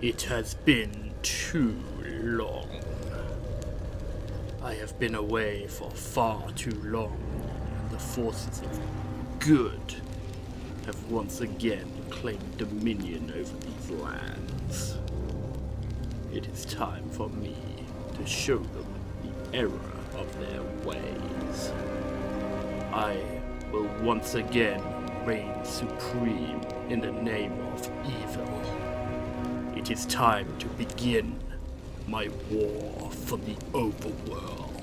It has been too long. I have been away for far too long, and the forces of good have once again claimed dominion over these lands. It is time for me to show them the error of their ways. I will once again reign supreme in the name of evil. It is time to begin my war for the overworld.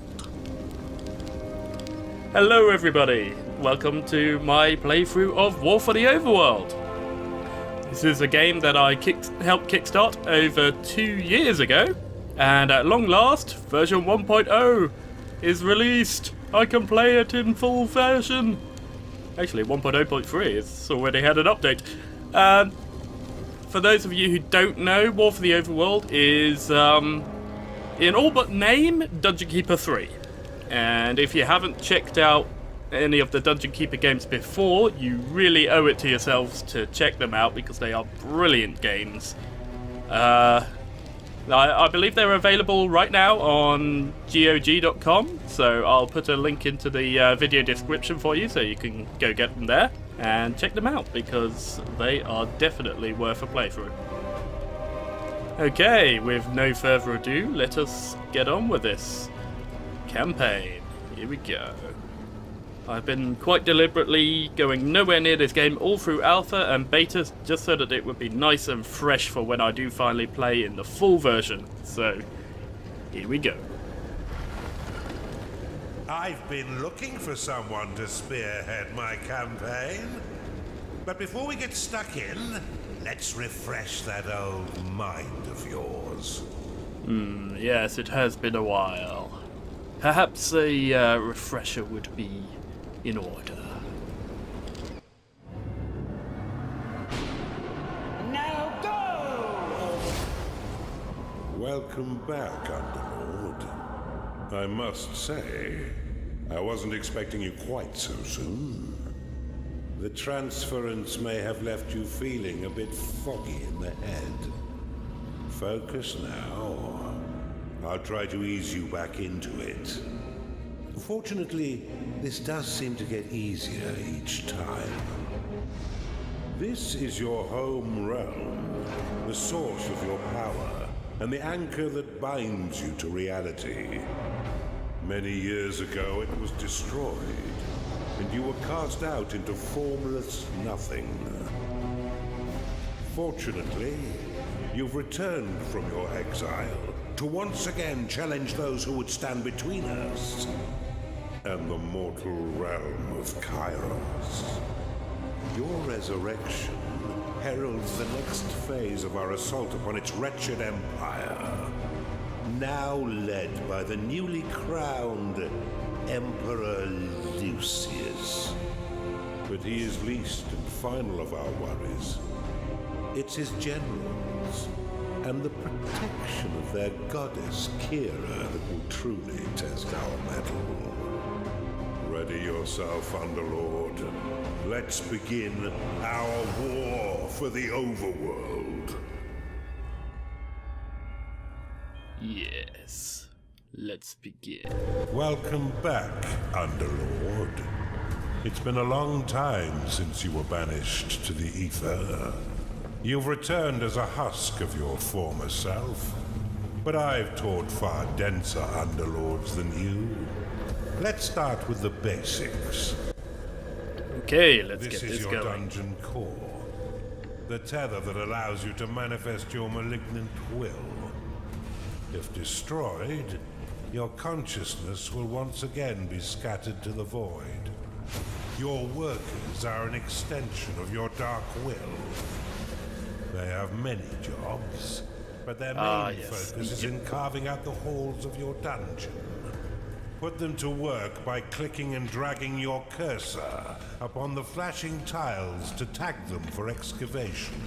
Hello everybody, welcome to my playthrough of War for the Overworld. This is a game that I helped kickstart over 2 years ago, and at long last, version 1.0 is released. I can play it in full version. Actually, 1.0.3 has already had an update. For those of you who don't know, War for the Overworld is, in all but name, Dungeon Keeper 3. And if you haven't checked out any of the Dungeon Keeper games before, you really owe it to yourselves to check them out because they are brilliant games. I believe they're available right now on GOG.com, so I'll put a link into the video description for you so you can go get them there and check them out because they are definitely worth a playthrough. Okay, with no further ado, let us get on with this campaign. Here we go. I've been quite deliberately going nowhere near this game all through alpha and beta just so that it would be nice and fresh for when I do finally play in the full version. So, here we go. I've been looking for someone to spearhead my campaign. But before we get stuck in, let's refresh that old mind of yours. Yes, it has been a while. Perhaps a refresher would be in order. Now go! Welcome back, Underlord. I must say, I wasn't expecting you quite so soon. The transference may have left you feeling a bit foggy in the head. Focus now. I'll try to ease you back into it. Fortunately, this does seem to get easier each time. This is your home realm, the source of your power, and the anchor that binds you to reality. Many years ago, it was destroyed, and you were cast out into formless nothing. Fortunately, you've returned from your exile to once again challenge those who would stand between us and the mortal realm of Kairos. Your resurrection heralds the next phase of our assault upon its wretched empire, now led by the newly crowned Emperor Lucius. But he is least and final of our worries. It's his generals and the protection of their goddess Kira that will truly test our mettle. Ready yourself, Underlord. Let's begin our war for the overworld. Yes, let's begin. Welcome back, Underlord. It's been a long time since you were banished to the ether. You've returned as a husk of your former self, but I've taught far denser Underlords than you. Let's start with the basics. Okay, let's get This this is your going. dungeon core, the tether that allows you to manifest your malignant will. If destroyed, your consciousness will once again be scattered to the void. Your workers are an extension of your dark will. They have many jobs, but their main focus is in carving out the halls of your dungeon. Put them to work by clicking and dragging your cursor upon the flashing tiles to tag them for excavation.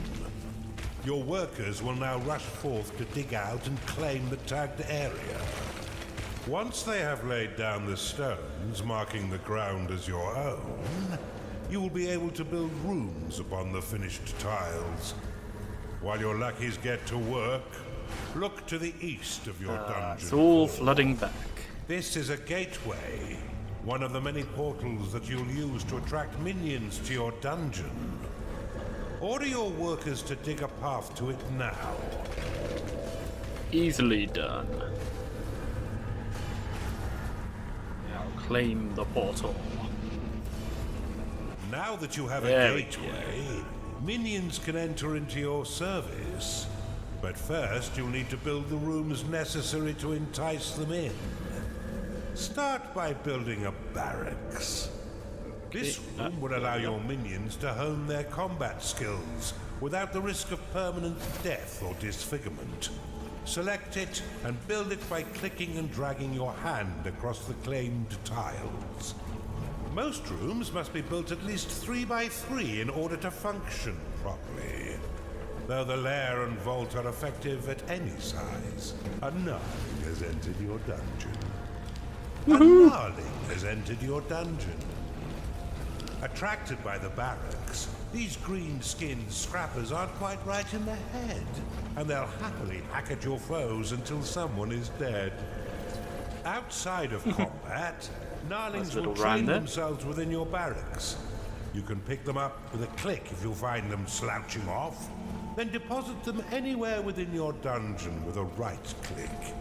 Your workers will now rush forth to dig out and claim the tagged area. Once they have laid down the stones, marking the ground as your own, you will be able to build rooms upon the finished tiles. While your lackeys get to work, look to the east of your dungeon. It's all flooding back. This is a gateway, one of the many portals that you'll use to attract minions to your dungeon. Order your workers to dig a path to it now. Easily done. Now claim the portal. Now that you have There a we gateway, minions can enter into your service. But first, you'll need to build the rooms necessary to entice them in. Start by building a barracks. This room will allow your minions to hone their combat skills without the risk of permanent death or disfigurement. Select it and build it by clicking and dragging your hand across the claimed tiles. Most rooms must be built at least 3 by 3 in order to function properly. Though the lair and vault are effective at any size, a gnarling has entered your dungeon. A gnarling has entered your dungeon. Attracted by the barracks, these green-skinned scrappers aren't quite right in the head, and they'll happily hack at your foes until someone is dead. Outside of combat, gnarlings will train themselves within your barracks. You can pick them up with a click if you find them slouching off, then deposit them anywhere within your dungeon with a right click.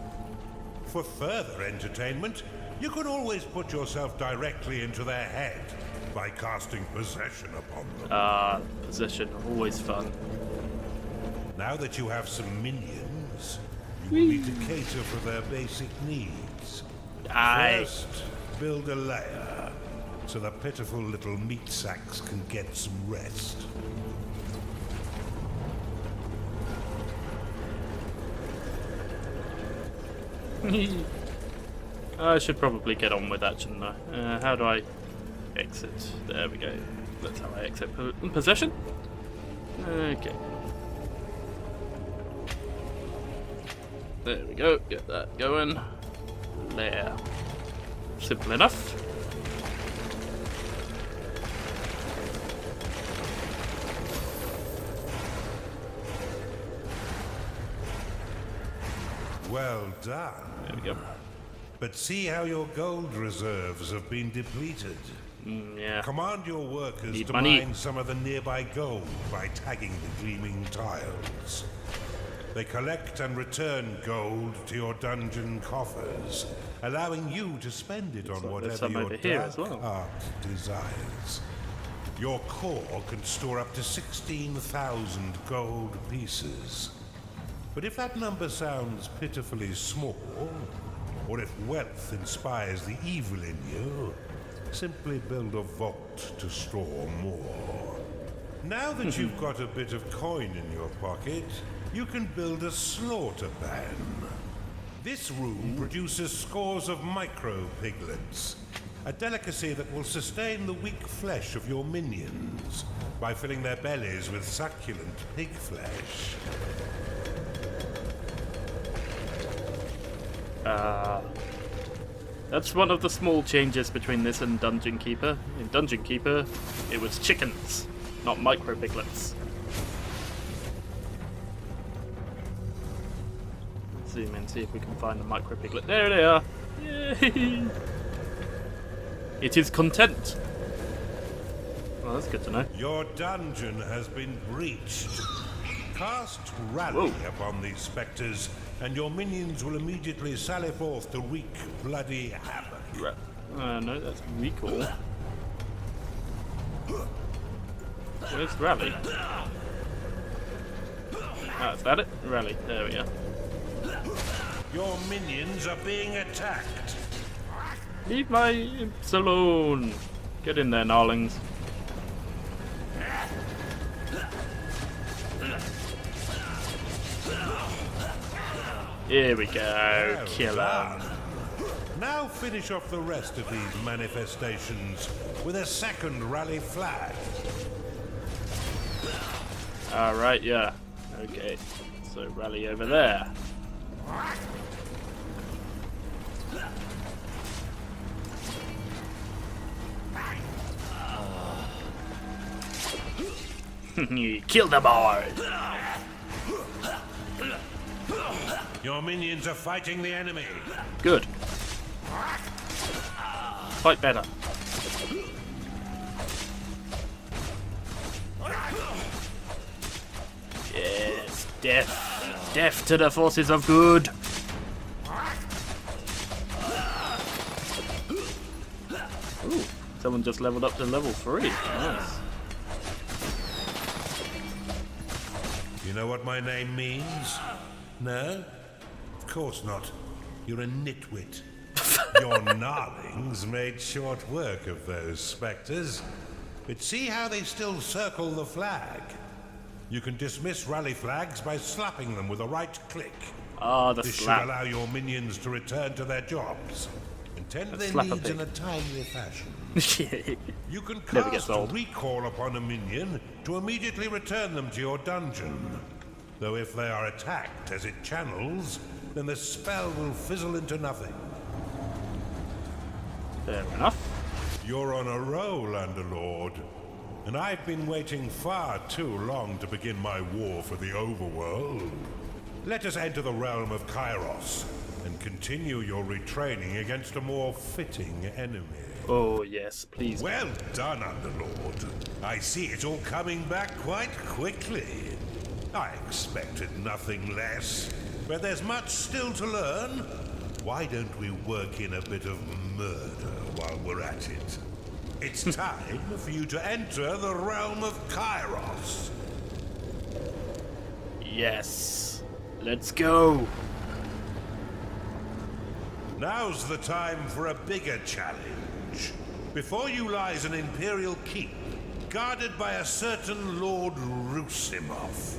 For further entertainment, you can always put yourself directly into their head by casting possession upon them. Possession, always fun. Now that you have some minions, you will need to cater for their basic needs. First, build a lair, so the pitiful little meat sacks can get some rest. I should probably get on with that, shouldn't I? How do I exit? There we go. That's how I exit possession. Okay. There we go. Get that going. Lair. Simple enough. Well done. There we go. But see how your gold reserves have been depleted. Yeah. Command your workers Need to money. mine some of the nearby gold by tagging the gleaming tiles. They collect and return gold to your dungeon coffers, allowing you to spend it on like there's whatever some your over here dark as well. heart desires. Your core can store up to 16,000 gold pieces. But if that number sounds pitifully small, or if wealth inspires the evil in you, simply build a vault to store more. Now that you've got a bit of coin in your pocket, you can build a slaughter pan. This room produces scores of micro-piglets, a delicacy that will sustain the weak flesh of your minions by filling their bellies with succulent pig flesh. That's one of the small changes between this and Dungeon Keeper. In Dungeon Keeper, it was chickens, not micro piglets. Zoom in, see if we can find the micro piglet. There they are! Yay! It is content. Well, that's good to know. Your dungeon has been breached. Cast Rally upon these spectres, and your minions will immediately sally forth to wreak bloody havoc. No, that's recall. Where's Rally? Ah, is that it? Rally, there we are. Your minions are being attacked. Leave my imps alone. Get in there, gnarlings. Here we go. Kill them. Now finish off the rest of these manifestations with a second Rally flag. Alright, yeah. Okay. So Rally over there. Kill the boy. Your minions are fighting the enemy. Good. Fight better. Yes, death. Death to the forces of good. Ooh, someone just leveled up to level 3. Nice. You know what my name means? No? Of course not. You're a nitwit. Your gnarlings made short work of those spectres. But see how they still circle the flag? You can dismiss rally flags by slapping them with a right click. Ah, the This slap. should allow your minions to return to their jobs and tend to their slap a needs pig. in a timely fashion. You can Never gets cast old. recall upon a minion to immediately return them to your dungeon. Though if they are attacked as it channels, then the spell will fizzle into nothing. Fair enough. You're on a roll, Underlord. And I've been waiting far too long to begin my war for the overworld. Let us enter the realm of Kairos and continue your retraining against a more fitting enemy. Oh, yes, please. Well done, Underlord. I see it all coming back quite quickly. I expected nothing less, but there's much still to learn. Why don't we work in a bit of murder while we're at it? It's time for you to enter the realm of Kairos. Yes. Let's go. Now's the time for a bigger challenge. Before you lies an Imperial keep, guarded by a certain Lord Rusimov.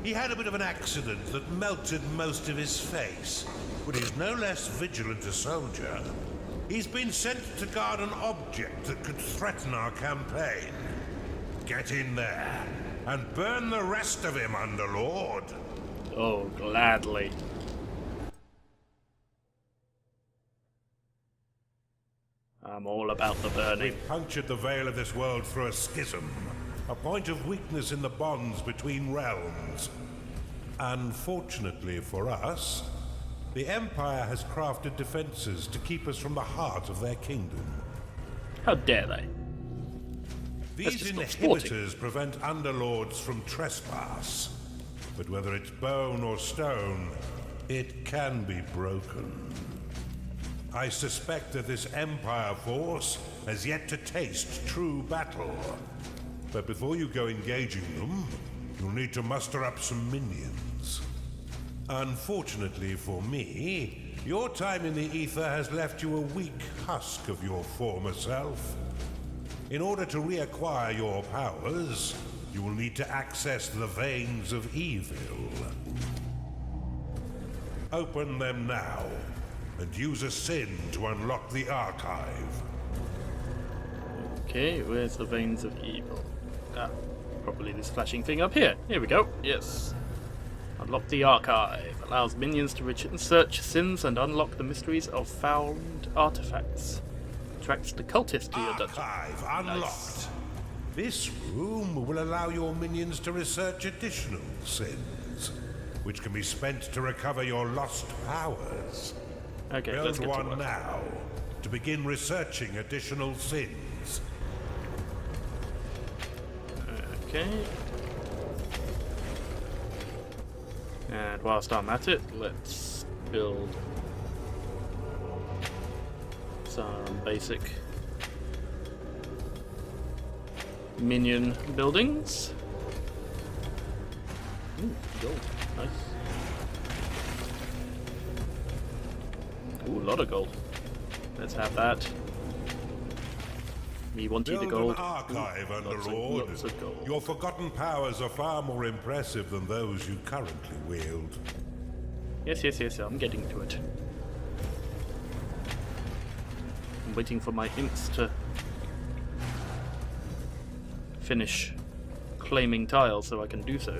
He had a bit of an accident that melted most of his face, but he's no less vigilant a soldier. He's been sent to guard an object that could threaten our campaign. Get in there and burn the rest of him, Underlord. Oh, gladly. I'm all about the burning. We've punctured the veil of this world through a schism, a point of weakness in the bonds between realms. Unfortunately for us, the Empire has crafted defenses to keep us from the heart of their kingdom. How dare they? These just not sporting. inhibitors prevent underlords from trespass. But whether it's bone or stone, it can be broken. I suspect that this Empire force has yet to taste true battle. But before you go engaging them, you'll need to muster up some minions. Unfortunately for me, your time in the Ether has left you a weak husk of your former self. In order to reacquire your powers, you will need to access the veins of evil. Open them now, and use a sin to unlock the archive. Okay, where's the veins of evil? Ah, probably this flashing thing up here. Here we go. Yes. Unlock the archive. Allows minions to research sins and unlock the mysteries of found artifacts. Attracts the cultist to your dungeon. Archive unlocked. Nice. This room will allow your minions to research additional sins, which can be spent to recover your lost powers. Okay, let's Build get to one work. now to begin researching additional sins. Okay. And whilst I'm at it, let's build some basic minion buildings. Ooh, gold. Nice. Ooh, a lot of gold. Let's have that. Me wanting the Build gold. an archive, Lots Underlord. of gold. Your forgotten powers are far more impressive than those you currently wield. Yes, I'm getting to it. I'm waiting for my imps to finish claiming tiles so I can do so.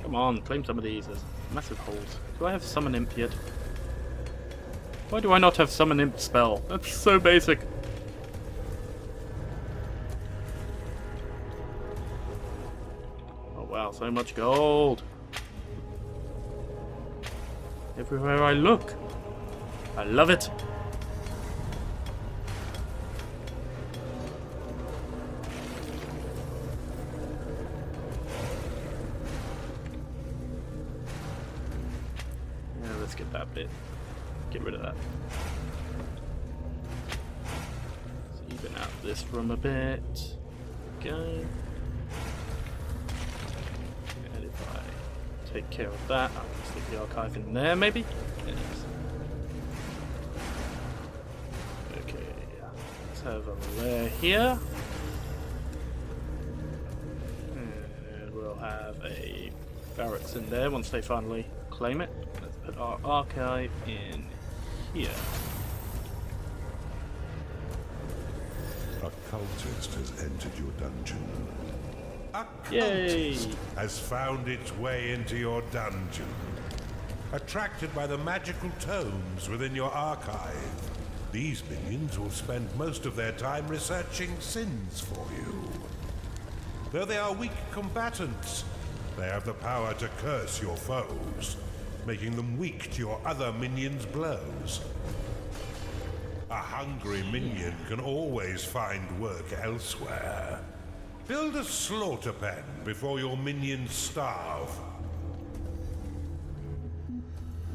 Come on, claim some of these. There's massive holes. Do I have summon imp yet? Why do I not have summon imp spell? That's so basic. Oh, wow, so much gold. Everywhere I look. I love it. Yeah, let's get that bit. Get rid of that. Let's even out this room a bit. Go. And if I take care of that, I'll stick the archive in there maybe? Yes. Okay, let's have a layer here. And we'll have a barracks in there once they finally claim it. Let's put our archive in here. A cultist has entered your dungeon. A Yay! cultist has found its way into your dungeon. Attracted by the magical tomes within your archive, these minions will spend most of their time researching sins for you. Though they are weak combatants, they have the power to curse your foes, making them weak to your other minions' blows. A hungry minion can always find work elsewhere. Build a slaughter pen before your minions starve.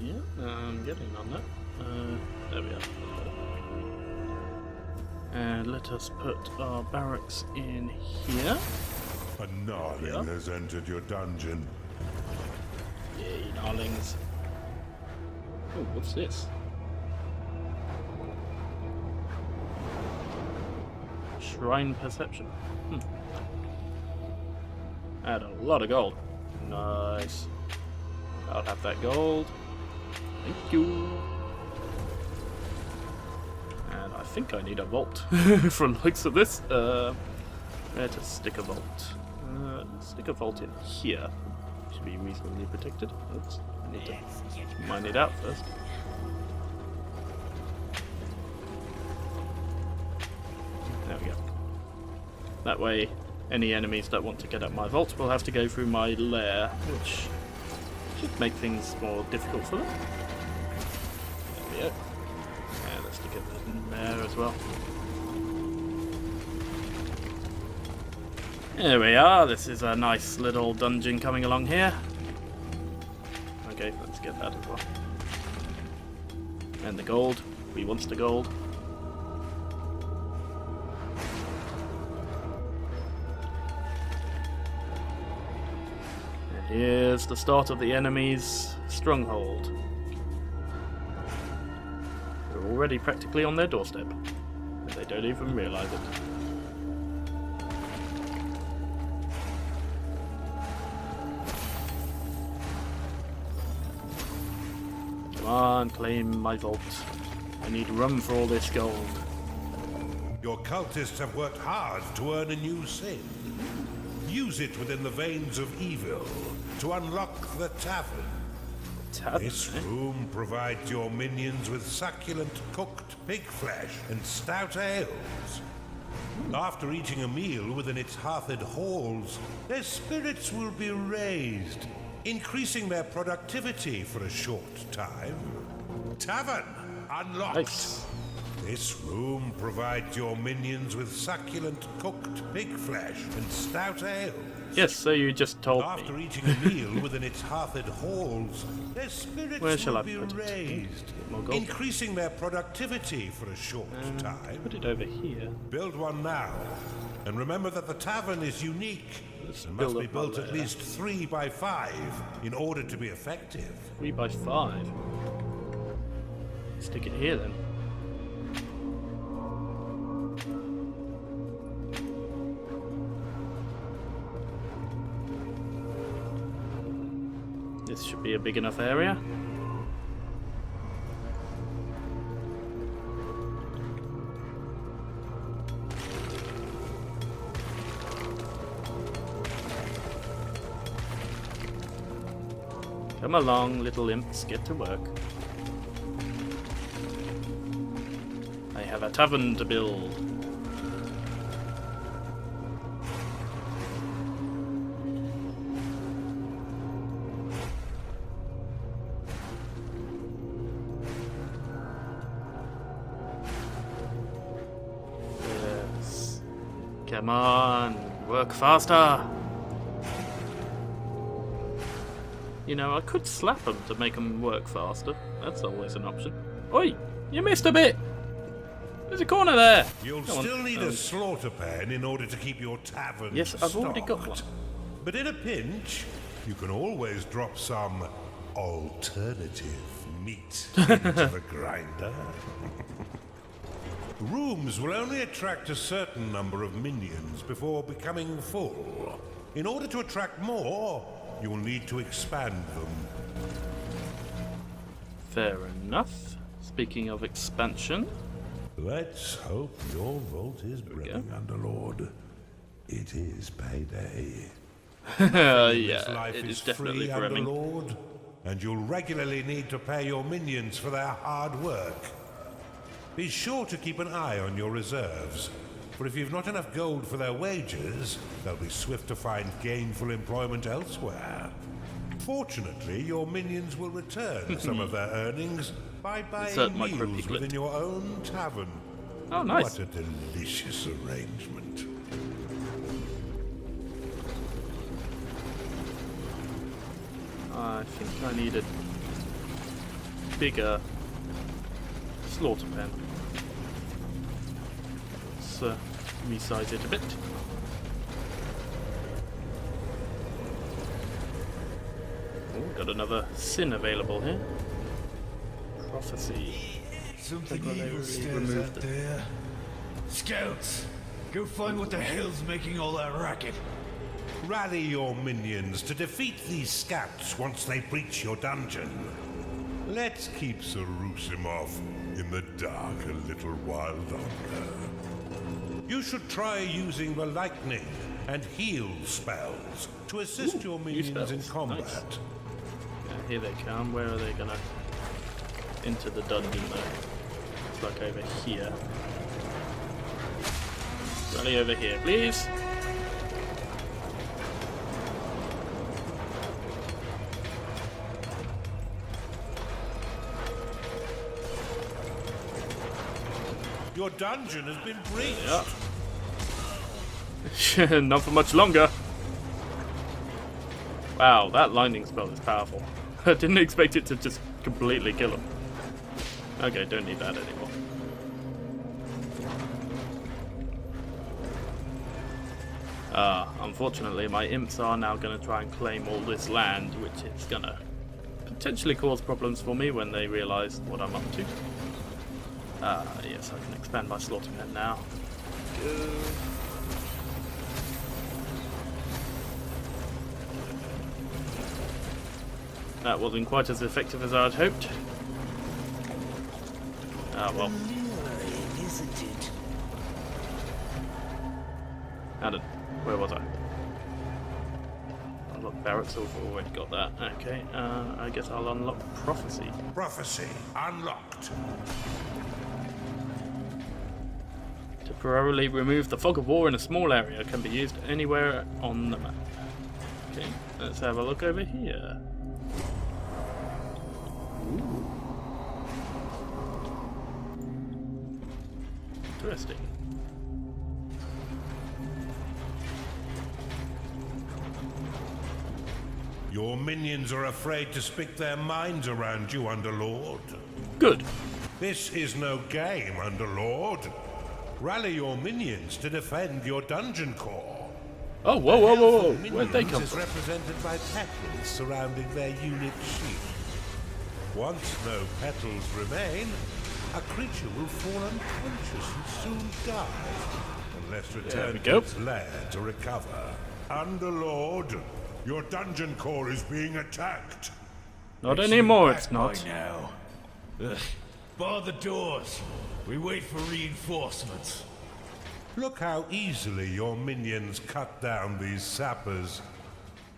Yeah, I'm getting on that. There we are. And let us put our barracks in here. A gnarling has entered your dungeon. Yay, gnarlings. Oh, what's this? Shrine perception. Add a lot of gold. Nice. I'll have that gold. Thank you. And I think I need a vault from the looks of this. Where to stick a vault? Stick a vault in here. Should be reasonably protected. Oops. I need to mine it out first. There we go. That way, any enemies that want to get at my vault will have to go through my lair, which should make things more difficult for them. There we go. And let's stick it in there as well. There we are. This is a nice little dungeon coming along here. Okay, let's get that as well. And the gold. We wants the gold. And here's the start of the enemy's stronghold. We're already practically on their doorstep. And they don't even realise it. Come on, claim my vault. I need rum for all this gold. Your cultists have worked hard to earn a new sin. Use it within the veins of evil to unlock the tavern. This room provides your minions with succulent cooked pig flesh and stout ales. After eating a meal within its hearthed halls, their spirits will be raised, increasing their productivity for a short time. Tavern unlocked. Nice. This room provides your minions with succulent cooked pig flesh and stout ales. Yes, so you just told After me. eating a meal within its hearthed halls, their spirits Where shall will I be put it? raised, More gold. increasing their productivity for a short time. Put it over here. Build one now, and remember that the tavern is unique Let's and build must be up my built at lair. least 3 by 5 in order to be effective. 3 by 5. Stick it here then. This should be a big enough area. Come along, little imps, get to work. I have a tavern to build. Come on, work faster. You know, I could slap them to make them work faster. That's always an option. Oi, you missed a bit. There's a corner there. You'll still need a slaughter pen in order to keep your tavern Yes, I've already got one. stocked. But in a pinch, you can always drop some alternative meat into the grinder. Rooms will only attract a certain number of minions before becoming full. In order to attract more, you will need to expand them. Fair enough. Speaking of expansion. Let's hope your vault is brimming, Underlord. It is payday. This Yeah, life it is is definitely free, brimming. Underlord, and you'll regularly need to pay your minions for their hard work. Be sure to keep an eye on your reserves, for if you've not enough gold for their wages, they'll be swift to find gainful employment elsewhere. Fortunately, your minions will return some of their earnings by buying meals within your own tavern. Oh, nice. What a delicious arrangement. I think I need a bigger slaughter pen. Let's resize it a bit. Oh, got another sin available here. Prophecy. Something Temporarily evil stares removed out it. there. Scouts, go find what the hell's making all that racket. Rally your minions to defeat these scouts once they breach your dungeon. Let's keep Sarusimov in the dark a little while longer. You should try using the lightning and heal spells to assist your minions in combat. Nice. Yeah, here they come. Where are they gonna enter the dungeon though? It's like over here. Rally over here, please. Your dungeon has been breached. Yeah. Not for much longer. Wow, that lightning spell is powerful. I didn't expect it to just completely kill him. Okay, don't need that anymore. Unfortunately, my imps are now going to try and claim all this land, which is going to potentially cause problems for me when they realise what I'm up to. Yes, I can expand my slaughter pen now. That wasn't quite as effective as I'd hoped. Ah, well. Isn't it? Where was I? Unlock barracks, I've already got that. Okay, I guess I'll unlock prophecy. Prophecy unlocked. Temporarily remove the fog of war in a small area. Can be used anywhere on the map. Okay, let's have a look over here. Ooh. Interesting. Your minions are afraid to speak their minds around you, Underlord. Good. This is no game, Underlord. Rally your minions to defend your dungeon core. Oh, whoa, whoa, whoa, whoa. The Where'd they minions come is from? represented by petals surrounding their unit shield. Once no petals remain, a creature will fall unconscious and soon die, unless returned to its lair to recover. Underlord, your dungeon core is being attacked. Not anymore, it's Back not. by now. Ugh. Bar the doors. We wait for reinforcements. Look how easily your minions cut down these sappers.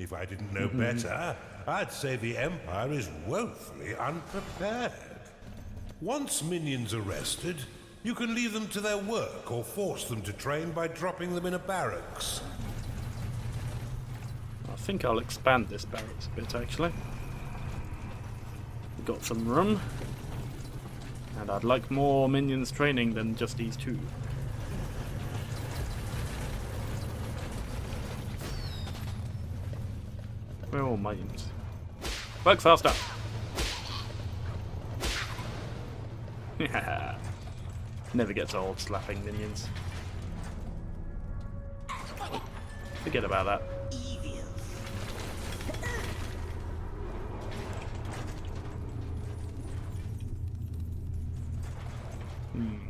If I didn't know better, I'd say the Empire is woefully unprepared. Once minions are rested, you can leave them to their work or force them to train by dropping them in a barracks. I think I'll expand this barracks a bit, actually. We've got some room. And I'd like more minions training than just these two. Where are all my imps? Work faster! Never gets old slapping minions. Forget about that.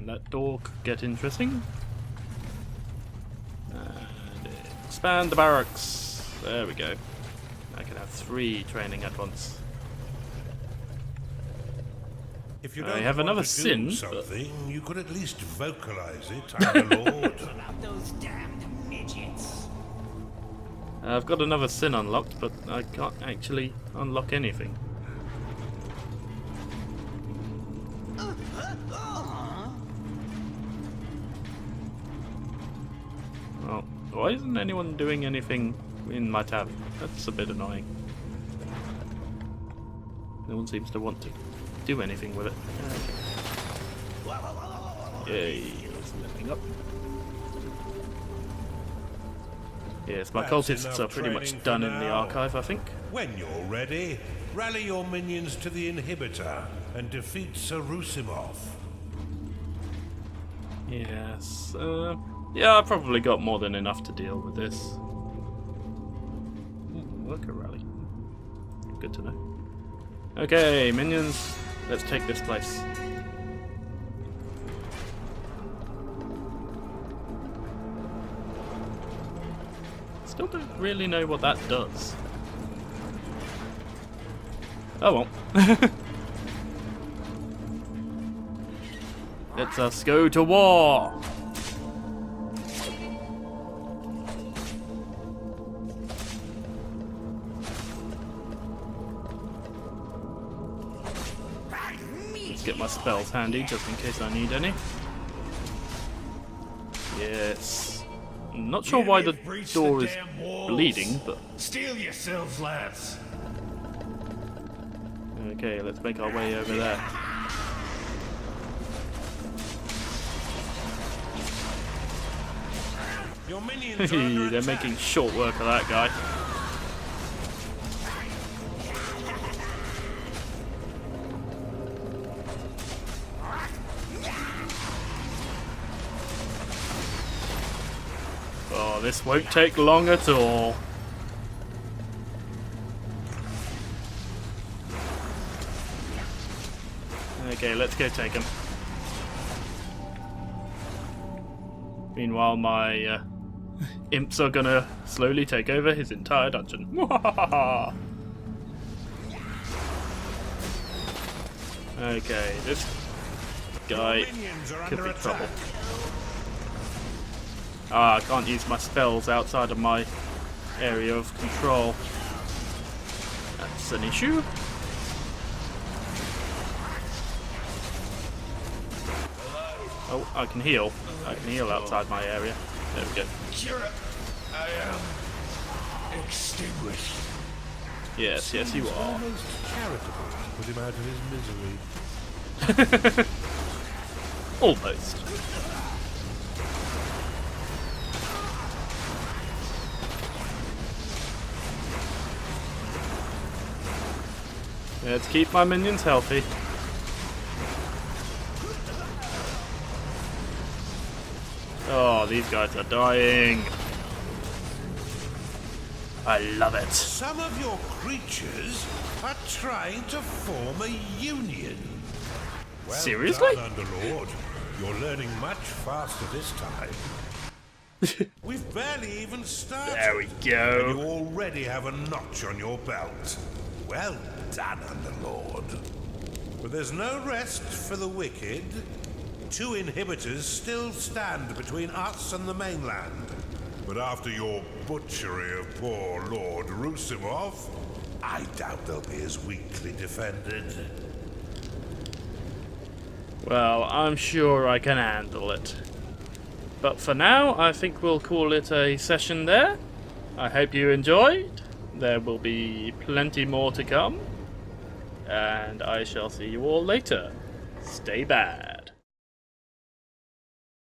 That door could get interesting. And expand the barracks. There we go. I can have 3 training at once. If you I don't have want another to sin, do something, you could at least vocalize it. I'm the Lord. About those damned midgets. I've got another sin unlocked, but I can't actually unlock anything. Oh, why isn't anyone doing anything in my tab? That's a bit annoying. No one seems to want to do anything with it. Yay, it's leveling up. Yes, my That's cultists enough are pretty much training done for in the now. archive, I think. When you're ready, rally your minions to the inhibitor and defeat Sarusimov. Yes, yeah, I've probably got more than enough to deal with this. Worker rally. Good to know. Okay, minions, let's take this place. Still don't really know what that does. Oh well. Let us go to war! Let's get my spells handy just in case I need any. Yes. I'm not sure why the door is bleeding, but... Steel yourselves, lads. Okay, let's make our way over there. Your minions are under They're attack. making short work of that guy. Oh, this won't take long at all. Okay, let's go take him. Meanwhile, my imps are gonna slowly take over his entire dungeon. Okay, this guy Your minions are could under be trouble. attack. Ah, I can't use my spells outside of my area of control. That's an issue. Oh, I can heal. I can heal outside my area. There we go. Sure, I am extinguished. Yes, yes, you are. Almost charitable to put him out of his misery. Almost. Let's keep my minions healthy. Oh, these guys are dying. I love it. Some of your creatures are trying to form a union. Well Seriously? done, Underlord. You're learning much faster this time. We've barely even started. There we And go. you already have a notch on your belt. Well done, Underlord. But there's no rest for the wicked. 2 inhibitors still stand between us and the mainland. But after your butchery of poor Lord Rusimov, I doubt they'll be as weakly defended. Well, I'm sure I can handle it. But for now, I think we'll call it a session there. I hope you enjoyed. There will be plenty more to come. And I shall see you all later. Stay bad.